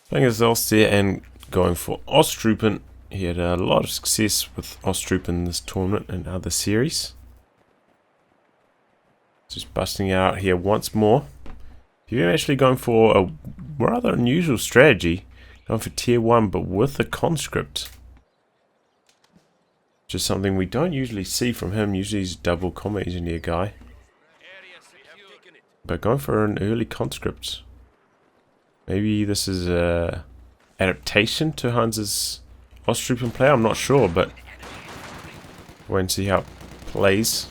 playing as Zolster and going for Ostrupen. He had a lot of success with Ostrupen in this tournament and other series. Just busting out here once more. You're actually going for a rather unusual strategy. Going for tier 1 but with the conscript. Just something we don't usually see from him. Usually he's a double combat engineer guy. But going for an early conscript. Maybe this is a adaptation to Hans's Ostrupen play, I'm not sure, but wait and see how it plays.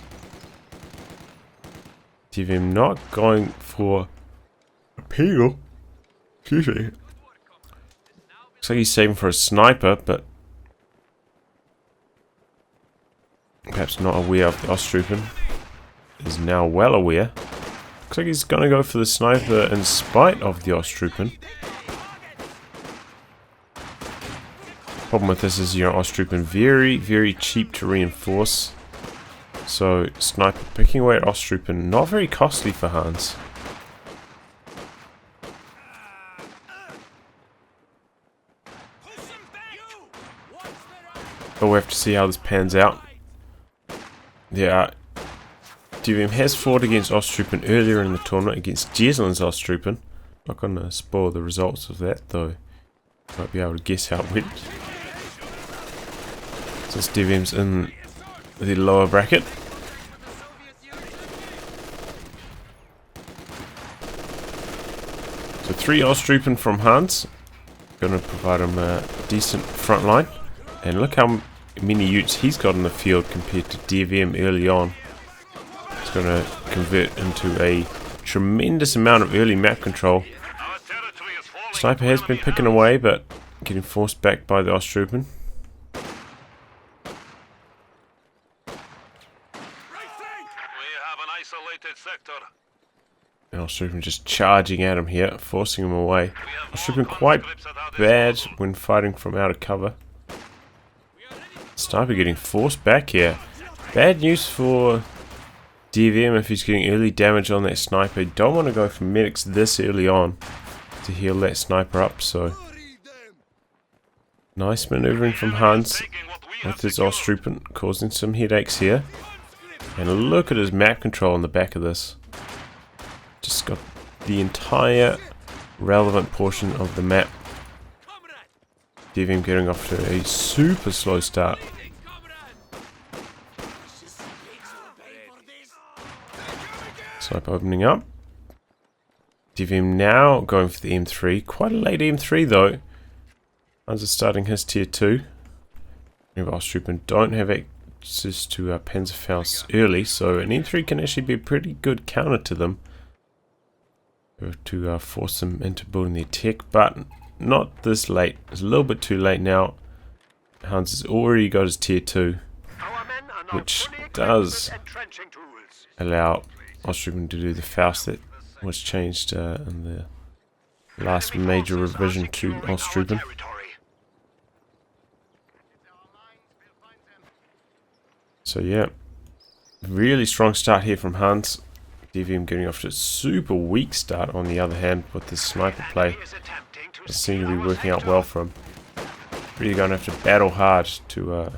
DevM not going for a peel. Excuse me. Looks like he's saving for a sniper, but perhaps not aware of the Ostrupen. Is now well aware. Looks like he's going to go for the sniper in spite of the Ostrupen. Problem with this is your Ostrupen very, very cheap to reinforce. So sniper picking away at Ostrupen, not very costly for Hans. But we'll have to see how this pans out. Yeah, DevM has fought against Ostrupen earlier in the tournament against Jeslin's Ostrupen. Not going to spoil the results of that though. Might be able to guess how it went. Since DevM's in the lower bracket. So 3 Ostrupen from Hans. Going to provide him a decent front line. And look how many utes he's got in the field compared to DevM early on. It's going to convert into a tremendous amount of early map control. Sniper has been picking away, but getting forced back by the Ostrupen. And Ostrupen just charging at him here, forcing him away. Ostrupen quite bad when fighting from out of cover. Sniper getting forced back here. Bad news for DevM if he's getting early damage on that sniper. You don't want to go for medics this early on to heal that sniper up, so nice maneuvering from Hans with his Ostrupen, causing some headaches here. And look at his map control on the back of this. Just got the entire relevant portion of the map. DevM getting off to a super slow start. Sniper opening up. DevM now going for the M3. Quite a late M3 though. Hans is starting his tier 2. Osttroopmen don't have access to Panzerfaust early, so an M3 can actually be a pretty good counter to them. To force them into building their tech, but not this late. It's a little bit too late now. Hans has already got his tier 2, which does allow Osttroopmen to do the Faust that was changed in the last major revision to Osttroopmen. So yeah, really strong start here from Hans. DevM getting off to a super weak start on the other hand with the sniper play. It seems to be working out well for him. Really going to have to battle hard to work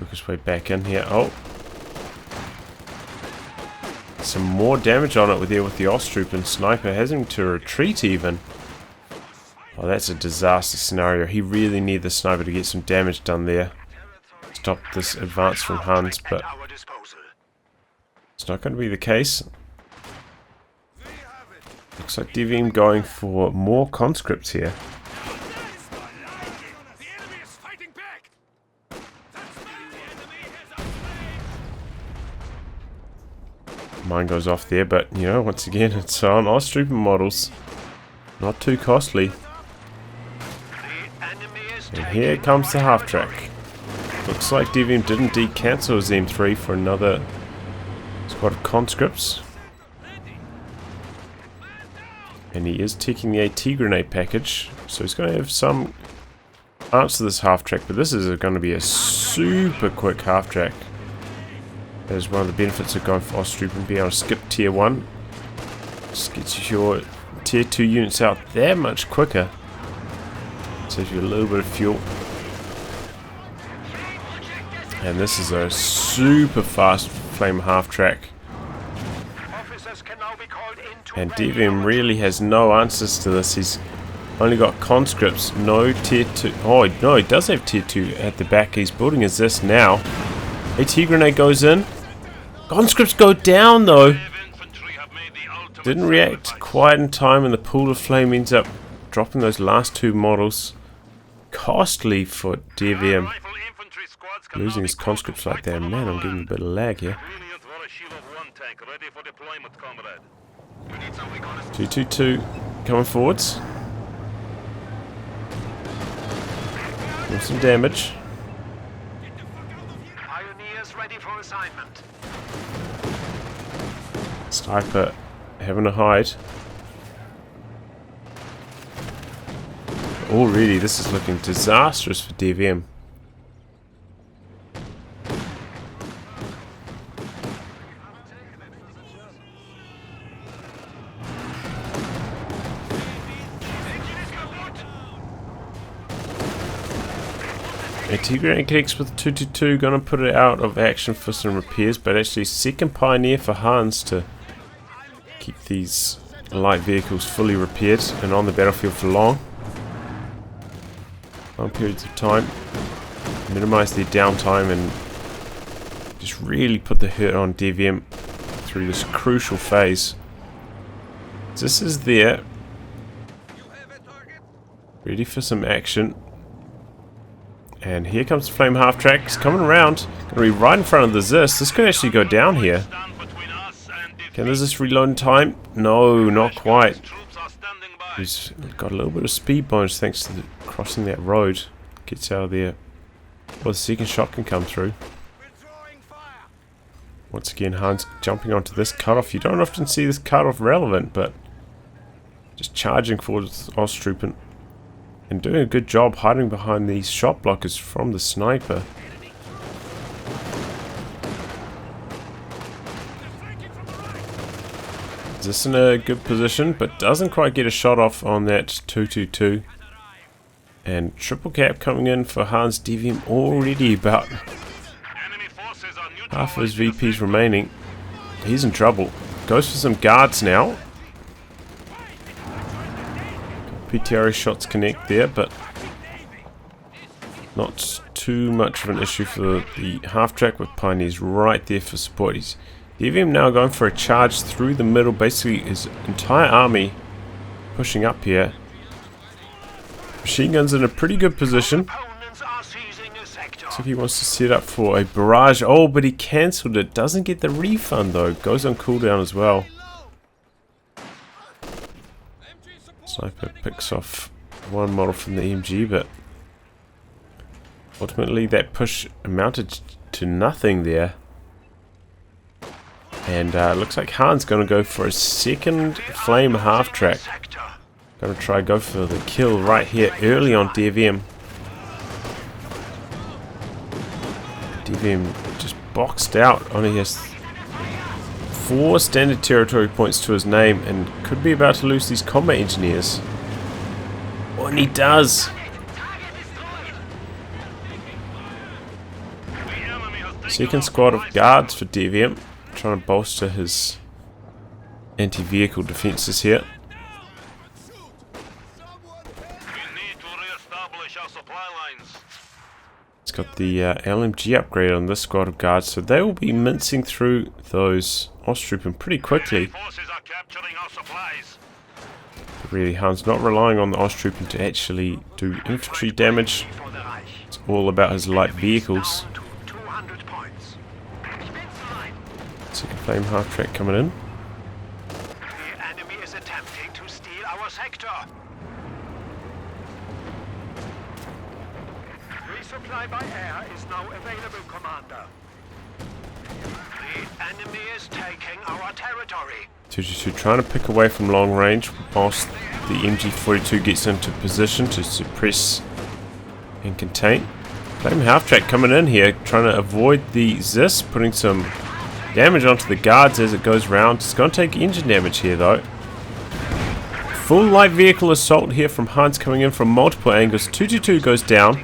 his way back in here. Oh! Some more damage on it with the Osttroopmen. Sniper has him to retreat even. Oh, that's a disaster scenario. He really needed the sniper to get some damage done there. Stop this advance from Hans, but it's not going to be the case. Looks like DevM going for more conscripts here. Mine goes off there, but you know, once again, it's on Osttroopmen models. Not too costly. And here comes the half track. Looks like DevM didn't decancel his M3 for another squad of conscripts. And he is taking the AT grenade package, so he's going to have some answer to this half track, but this is going to be a super quick half track. That is one of the benefits of going for Osttroopmen, being able to skip tier 1. Just gets your tier 2 units out that much quicker. Saves you a little bit of fuel. And this is a super fast flame half track. And DevM really has no answers to this. He's only got conscripts, no tier 2. Oh no, he does have tier 2 at the back. He's building his this now. AT grenade goes in. Conscripts go down though. Didn't react quite in time, and the pool of flame ends up dropping those last two models. Costly for DevM. Losing his conscripts like that. Man, I'm getting a bit of lag here. 222 coming forwards. With some damage. Pioneers ready for assignment. Sniper having a hide. Already this is looking disastrous for DevM. AT grenade connects with 222, gonna put it out of action for some repairs, but actually second Pioneer for Hans to keep these light vehicles fully repaired and on the battlefield for long periods of time. Minimize their downtime and just really put the hurt on DevM through this crucial phase. This is there. Ready for some action. And here comes the flame half track. It's coming around. Gonna be right in front of the Zis. This could actually go down here. Can the Zis reload in time? No, not quite. He's got a little bit of speed bonus thanks to crossing that road. Gets out of there. Well, the second shot can come through. Once again, Hans jumping onto this cutoff. You don't often see this cutoff relevant, but just charging forward with Osttroopmen. And doing a good job hiding behind these shot blockers from the sniper. This in a good position, but doesn't quite get a shot off on that 222. And triple cap coming in for Hans. DevM already about half of his VPs remaining. He's in trouble. Goes for some guards now. PTRA shots connect there, but not too much of an issue for the half track with Pioneers right there for support. He's DevM now going for a charge through the middle, basically his entire army pushing up here. Machine guns in a pretty good position. Opponents are seizing a sector. So he wants to set up for a barrage. Oh, but he cancelled it. Doesn't get the refund though. Goes on cooldown as well. Sniper picks off one model from the EMG, but ultimately that push amounted to nothing there. And looks like Han's going to go for a second flame half-track. Going to try go for the kill right here early on DevM. DevM just boxed out. Only has 4 standard territory points to his name and could be about to lose these combat engineers. Oh, and he does. Second squad of guards for DevM, trying to bolster his anti-vehicle defenses here. It's got the LMG upgrade on this squad of guards, so they will be mincing through those Osttroopen pretty quickly. But really, Han's not relying on the Osttroopen to actually do infantry damage. It's all about his light vehicles. Second flame half-track coming in. The enemy is attempting to steal our sector. Resupply by air is now available, Commander. The enemy is taking our territory. 222 trying to pick away from long range whilst the MG42 gets into position to suppress and contain. Flame half-track coming in here, trying to avoid the ZIS, putting some damage onto the guards as it goes round. It's going to take engine damage here though. Full light vehicle assault here from Hans coming in from multiple angles. 222 goes down.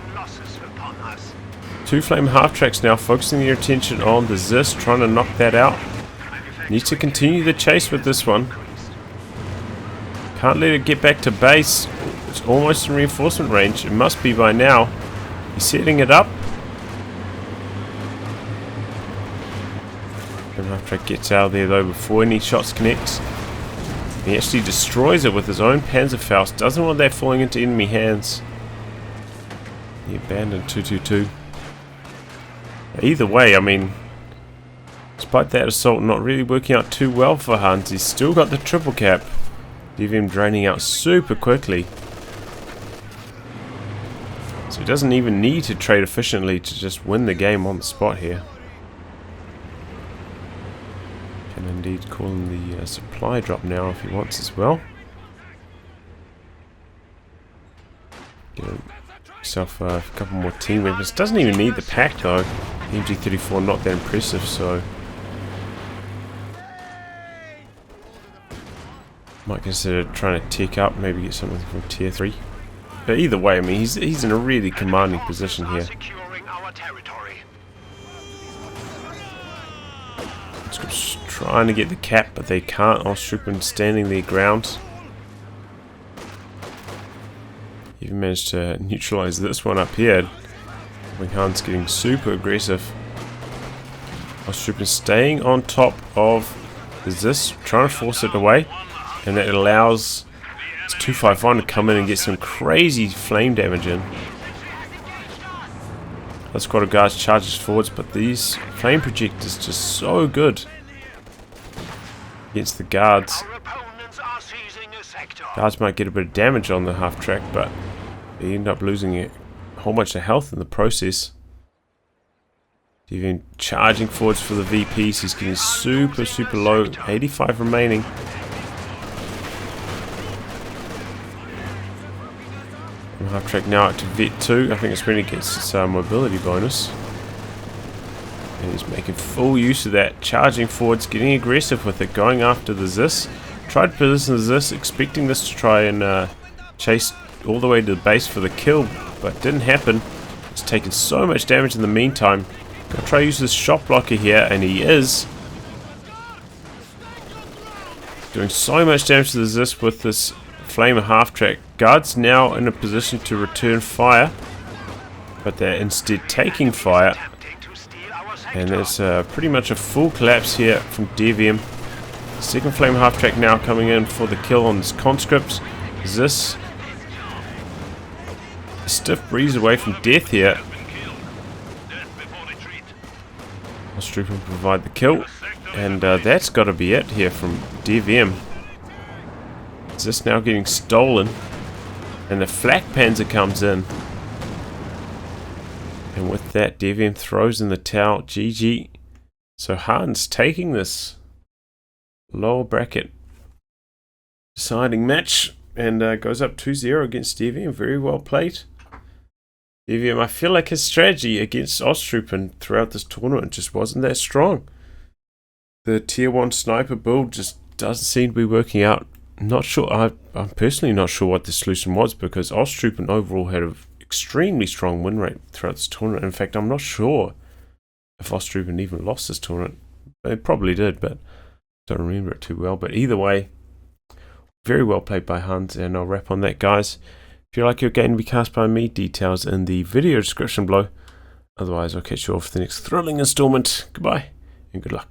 2 flame half-tracks now focusing their attention on the ZIS, trying to knock that out. Needs to continue the chase with this one. Can't let it get back to base. It's almost in reinforcement range. It must be by now. He's setting it up. Half-track gets out of there though before any shots connect. He actually destroys it with his own Panzerfaust. Doesn't want that falling into enemy hands. He abandoned 222. Either way, I mean, despite that assault not really working out too well for Hans, he's still got the triple cap. DevM draining out super quickly. So he doesn't even need to trade efficiently to just win the game on the spot here. Can indeed call in the supply drop now if he wants as well. Get himself a couple more team weapons. Doesn't even need the pack though. The MG34 not that impressive, so might consider trying to tick up, maybe get something from tier 3. But either way, I mean, he's in a really commanding position here. Just trying to get the cap, but they can't. Osttroopen standing their ground. Even managed to neutralize this one up here. HelpingHans getting super aggressive. Osttroopen staying on top of the ZIS, trying to force it away, and that allows 251 to come in and get some crazy flame damage in. The squad of guards charges forwards, but these flame projectors just so good against the guards. Guards might get a bit of damage on the half track, but they end up losing a whole bunch of health in the process. Even charging forwards for the VPs, he's getting super low, 85 remaining. Half track now up to Vet 2. I think it's when he gets his mobility bonus. And he's making full use of that. Charging forwards, getting aggressive with it, going after the ZIS. Tried to position the ZIS, expecting this to try and chase all the way to the base for the kill, but didn't happen. It's taken so much damage in the meantime. Gonna try to use this shot blocker here, and he is. Doing so much damage to the ZIS with this flame half track. Guards now in a position to return fire, but they're instead taking fire And there's pretty much a full collapse here from DevM. Second flame half track now coming in for the kill on this conscript. Is this a stiff breeze away from death here? Ostrooper provide the kill, and that's got to be it here from DevM. Is this now getting stolen? And the flak panzer comes in. And with that, DevM throws in the towel. GG. So Hans taking this lower bracket deciding match and goes up 2-0 against DevM. Very well played. DevM, I feel like his strategy against Ostrooper throughout this tournament just wasn't that strong. The tier 1 sniper build just doesn't seem to be working out. Not sure. I'm personally not sure what the solution was, because Ostrooper overall had an extremely strong win rate throughout this tournament. In fact, I'm not sure if Ostrooper even lost this tournament. They probably did, but don't remember it too well. But either way, very well played by Hans, and I'll wrap on that, guys. If you like your game to be cast by me, details in the video description below. Otherwise, I'll catch you all for the next thrilling installment. Goodbye, and good luck.